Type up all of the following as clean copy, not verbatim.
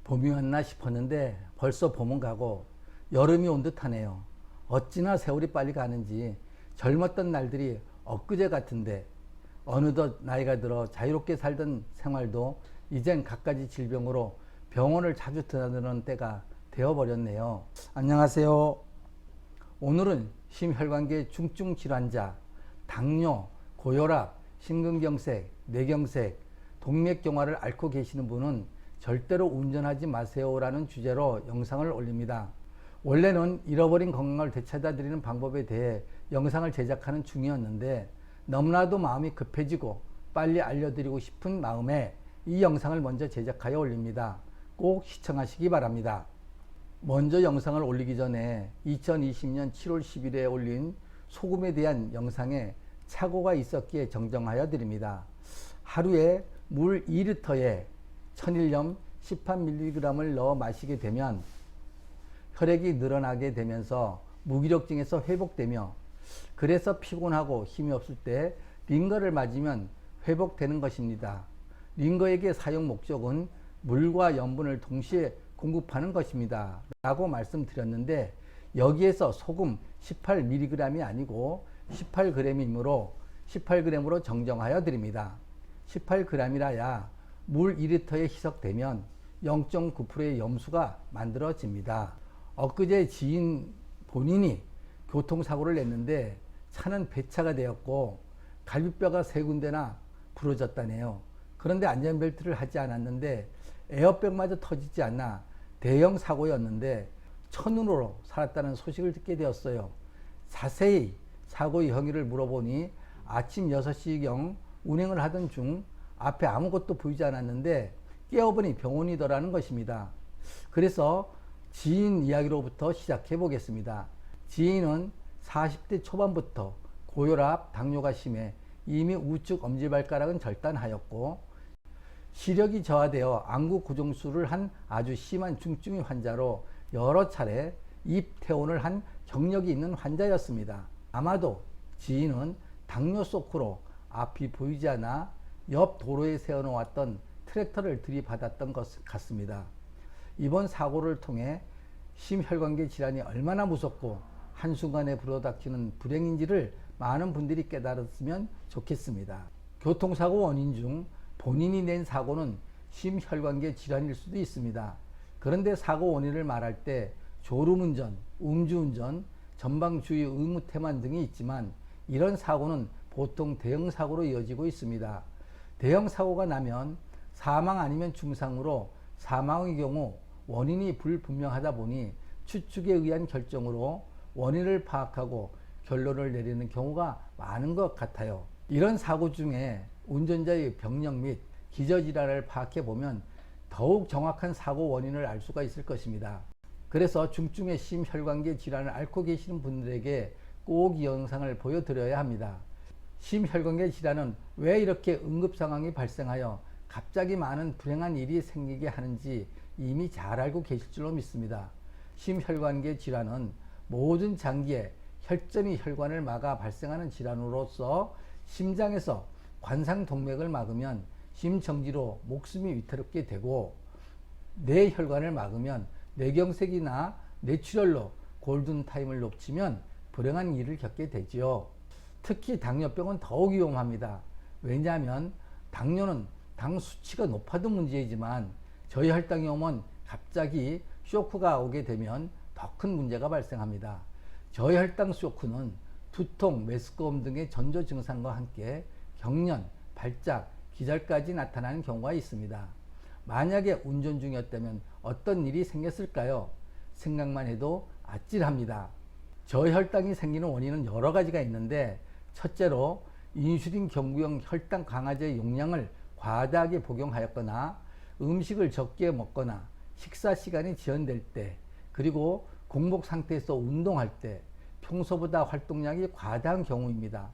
봄이 왔나 싶었는데 벌써 봄은 가고 여름이 온 듯하네요. 어찌나 세월이 빨리 가는지 젊었던 날들이 엊그제 같은데 어느덧 나이가 들어 자유롭게 살던 생활도 이젠 갖가지 질병으로 병원을 자주 드나드는 때가 되어버렸네요. 안녕하세요. 오늘은 심혈관계 중증 질환자, 당뇨, 고혈압, 심근경색, 뇌경색, 동맥경화를 앓고 계시는 분은 절대로 운전하지 마세요라는 주제로 영상을 올립니다. 원래는 잃어버린 건강을 되찾아 드리는 방법에 대해 영상을 제작하는 중이었는데 너무나도 마음이 급해지고 빨리 알려드리고 싶은 마음에 이 영상을 먼저 제작하여 올립니다. 꼭 시청하시기 바랍니다. 먼저 영상을 올리기 전에 2020년 7월 10일에 올린 소금에 대한 영상에 착오가 있었기에 정정하여 드립니다. 하루에 물 2리터에 천일염 18mg을 넣어 마시게 되면 혈액이 늘어나게 되면서 무기력증에서 회복되며, 그래서 피곤하고 힘이 없을 때 링거를 맞으면 회복되는 것입니다. 링거액의 사용 목적은 물과 염분을 동시에 공급하는 것입니다 라고 말씀드렸는데, 여기에서 소금 18mg이 아니고 18g이므로 18g으로 정정하여 드립니다. 18g이라야 물 2리터에 희석되면 0.9%의 염수가 만들어집니다. 엊그제 지인 본인이 교통사고를 냈는데 차는 배차가 되었고 갈비뼈가 3군데나 부러졌다네요. 그런데 안전벨트를 하지 않았는데 에어백마저 터지지 않나 대형 사고였는데 첫눈으로 살았다는 소식을 듣게 되었어요. 자세히 사고의 경위를 물어보니 아침 6시경 운행을 하던 중 앞에 아무것도 보이지 않았는데 깨어보니 병원이더라는 것입니다. 그래서 지인 이야기로부터 시작해 보겠습니다. 지인은 40대 초반부터 고혈압, 당뇨가 심해 이미 우측 엄지발가락은 절단하였고 시력이 저하되어 안구 고정술을 한 아주 심한 중증의 환자로 여러 차례 입퇴원을 한 경력이 있는 환자였습니다. 아마도 지인은 당뇨 쇼크로 앞이 보이지 않아 옆 도로에 세워놓았던 트랙터를 들이받았던 것 같습니다. 이번 사고를 통해 심혈관계 질환이 얼마나 무섭고 한순간에 불어닥치는 불행인지를 많은 분들이 깨달았으면 좋겠습니다. 교통사고 원인 중 본인이 낸 사고는 심혈관계 질환일 수도 있습니다. 그런데 사고 원인을 말할 때 졸음운전, 음주운전, 전방주의 의무태만 등이 있지만 이런 사고는 보통 대형사고로 이어지고 있습니다. 대형사고가 나면 사망 아니면 중상으로, 사망의 경우 원인이 불분명하다 보니 추측에 의한 결정으로 원인을 파악하고 결론을 내리는 경우가 많은 것 같아요. 이런 사고 중에 운전자의 병력 및 기저질환을 파악해 보면 더욱 정확한 사고 원인을 알 수가 있을 것입니다. 그래서 중증의 심혈관계 질환을 앓고 계시는 분들에게 꼭 이 영상을 보여드려야 합니다. 심혈관계 질환은 왜 이렇게 응급 상황이 발생하여 갑자기 많은 불행한 일이 생기게 하는지 이미 잘 알고 계실 줄로 믿습니다. 심혈관계 질환은 모든 장기에 혈전이 혈관을 막아 발생하는 질환으로서 심장에서 관상동맥을 막으면 심정지로 목숨이 위태롭게 되고, 뇌혈관을 막으면 뇌경색이나 뇌출혈로 골든타임을 놓치면 불행한 일을 겪게 되지요. 특히 당뇨병은 더욱 위험합니다. 왜냐하면 당뇨는 당 수치가 높아도 문제이지만 저혈당이 오면 갑자기 쇼크가 오게 되면 더 큰 문제가 발생합니다. 저혈당 쇼크는 두통, 메스꺼움 등의 전조 증상과 함께 경련, 발작, 기절까지 나타나는 경우가 있습니다. 만약에 운전 중이었다면 어떤 일이 생겼을까요? 생각만 해도 아찔합니다. 저혈당이 생기는 원인은 여러 가지가 있는데, 첫째로 인슐린 경구용 혈당 강화제 용량을 과다하게 복용하였거나 음식을 적게 먹거나 식사 시간이 지연될 때, 그리고 공복 상태에서 운동할 때 평소보다 활동량이 과다한 경우입니다.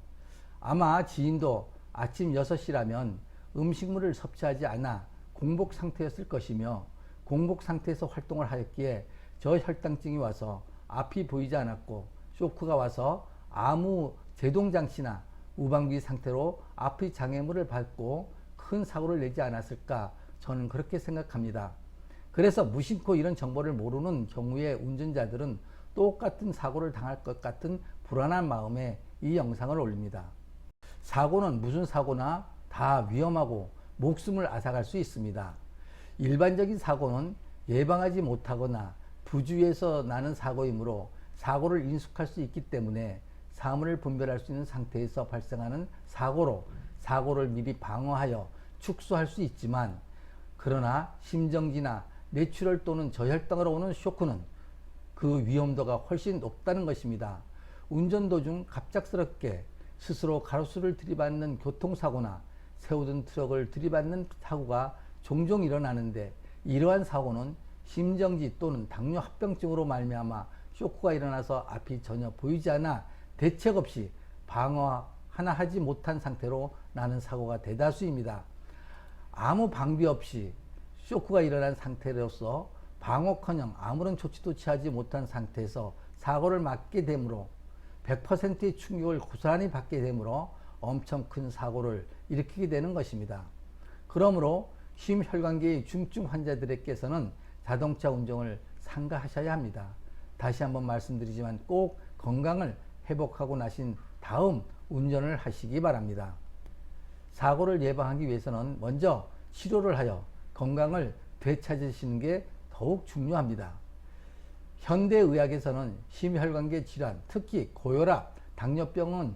아마 지인도 아침 6시라면 음식물을 섭취하지 않아 공복 상태였을 것이며, 공복 상태에서 활동을 하였기에 저혈당증이 와서 앞이 보이지 않았고 쇼크가 와서 아무 제동장치나 우방비 상태로 앞의 장애물을 밟고 큰 사고를 내지 않았을까, 저는 그렇게 생각합니다. 그래서 무심코 이런 정보를 모르는 경우에 운전자들은 똑같은 사고를 당할 것 같은 불안한 마음에 이 영상을 올립니다. 사고는 무슨 사고나 다 위험하고 목숨을 앗아갈 수 있습니다. 일반적인 사고는 예방하지 못하거나 부주의해서 나는 사고이므로 사고를 인식할 수 있기 때문에 사물을 분별할 수 있는 상태에서 발생하는 사고로 사고를 미리 방어하여 축소할 수 있지만, 그러나 심정지나 뇌출혈 또는 저혈당으로 오는 쇼크는 그 위험도가 훨씬 높다는 것입니다. 운전 도중 갑작스럽게 스스로 가로수를 들이받는 교통사고나 세우던 트럭을 들이받는 사고가 종종 일어나는데, 이러한 사고는 심정지 또는 당뇨 합병증으로 말미암아 쇼크가 일어나서 앞이 전혀 보이지 않아 대책 없이 방어 하나 하지 못한 상태로 나는 사고가 대다수입니다. 아무 방비 없이 쇼크가 일어난 상태로서 방어커녕 아무런 조치도 취하지 못한 상태에서 사고를 맞게 되므로 100%의 충격을 고스란히 받게 되므로 엄청 큰 사고를 일으키게 되는 것입니다. 그러므로 심혈관계의 중증 환자들에게서는 자동차 운전을 삼가하셔야 합니다. 다시 한번 말씀드리지만 꼭 건강을 회복하고 나신 다음 운전을 하시기 바랍니다. 사고를 예방하기 위해서는 먼저 치료를 하여 건강을 되찾으시는 게 더욱 중요합니다. 현대의학에서는 심혈관계 질환, 특히 고혈압, 당뇨병은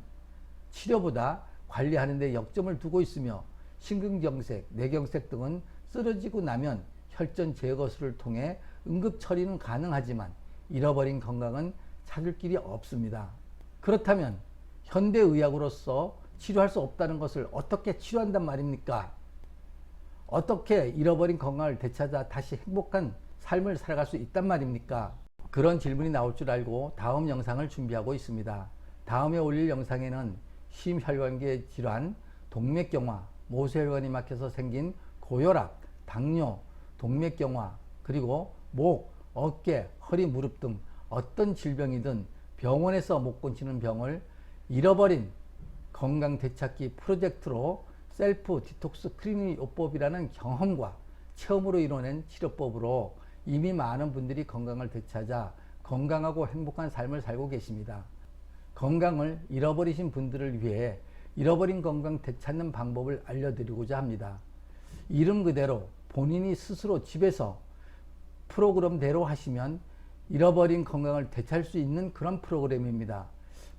치료보다 관리하는 데 역점을 두고 있으며, 심근경색, 뇌경색 등은 쓰러지고 나면 혈전 제거술을 통해 응급 처리는 가능하지만 잃어버린 건강은 찾을 길이 없습니다. 그렇다면 현대의학으로서 치료할 수 없다는 것을 어떻게 치료한단 말입니까? 어떻게 잃어버린 건강을 되찾아 다시 행복한 삶을 살아갈 수 있단 말입니까? 그런 질문이 나올 줄 알고 다음 영상을 준비하고 있습니다. 다음에 올릴 영상에는 심혈관계 질환, 동맥경화, 모세혈관이 막혀서 생긴 고혈압, 당뇨, 동맥경화, 그리고 목, 어깨, 허리, 무릎 등 어떤 질병이든 병원에서 못 고치는 병을 잃어버린 건강 되찾기 프로젝트로 셀프 디톡스 클리닉 요법이라는 경험과 체험으로 이뤄낸 치료법으로 이미 많은 분들이 건강을 되찾아 건강하고 행복한 삶을 살고 계십니다. 건강을 잃어버리신 분들을 위해 잃어버린 건강 되찾는 방법을 알려드리고자 합니다. 이름 그대로 본인이 스스로 집에서 프로그램대로 하시면 잃어버린 건강을 되찾을 수 있는 그런 프로그램입니다.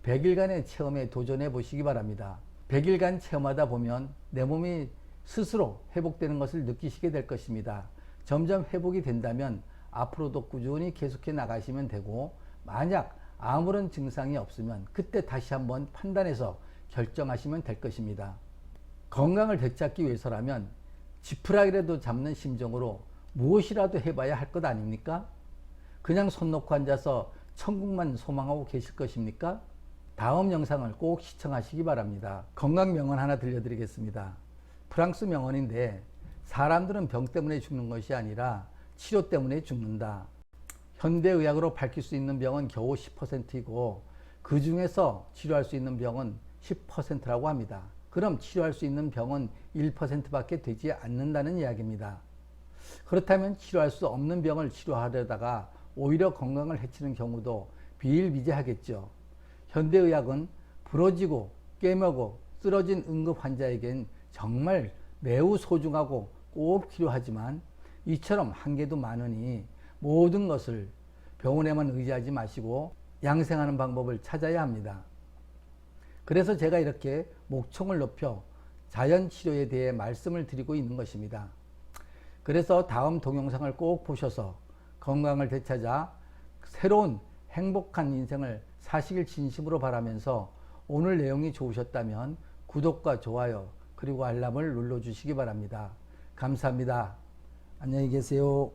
100일간의 체험에 도전해 보시기 바랍니다. 100일간 체험하다 보면 내 몸이 스스로 회복되는 것을 느끼시게 될 것입니다. 점점 회복이 된다면 앞으로도 꾸준히 계속해 나가시면 되고, 만약 아무런 증상이 없으면 그때 다시 한번 판단해서 결정하시면 될 것입니다. 건강을 되찾기 위해서라면 지푸라기라도 잡는 심정으로 무엇이라도 해봐야 할 것 아닙니까? 그냥 손 놓고 앉아서 천국만 소망하고 계실 것입니까? 다음 영상을 꼭 시청하시기 바랍니다. 건강 명언 하나 들려드리겠습니다. 프랑스 명언인데, 사람들은 병 때문에 죽는 것이 아니라 치료 때문에 죽는다. 현대의학으로 밝힐 수 있는 병은 겨우 10%이고 그 중에서 치료할 수 있는 병은 10%라고 합니다. 그럼 치료할 수 있는 병은 1%밖에 되지 않는다는 이야기입니다. 그렇다면 치료할 수 없는 병을 치료하려다가 오히려 건강을 해치는 경우도 비일비재하겠죠. 현대의학은 부러지고 깨매고 쓰러진 응급 환자에겐 정말 매우 소중하고 꼭 필요하지만 이처럼 한계도 많으니 모든 것을 병원에만 의지하지 마시고 양생하는 방법을 찾아야 합니다. 그래서 제가 이렇게 목청을 높여 자연치료에 대해 말씀을 드리고 있는 것입니다. 그래서 다음 동영상을 꼭 보셔서 건강을 되찾아 새로운 행복한 인생을 사시길 진심으로 바라면서, 오늘 내용이 좋으셨다면 구독과 좋아요 그리고 알람을 눌러주시기 바랍니다. 감사합니다. 안녕히 계세요.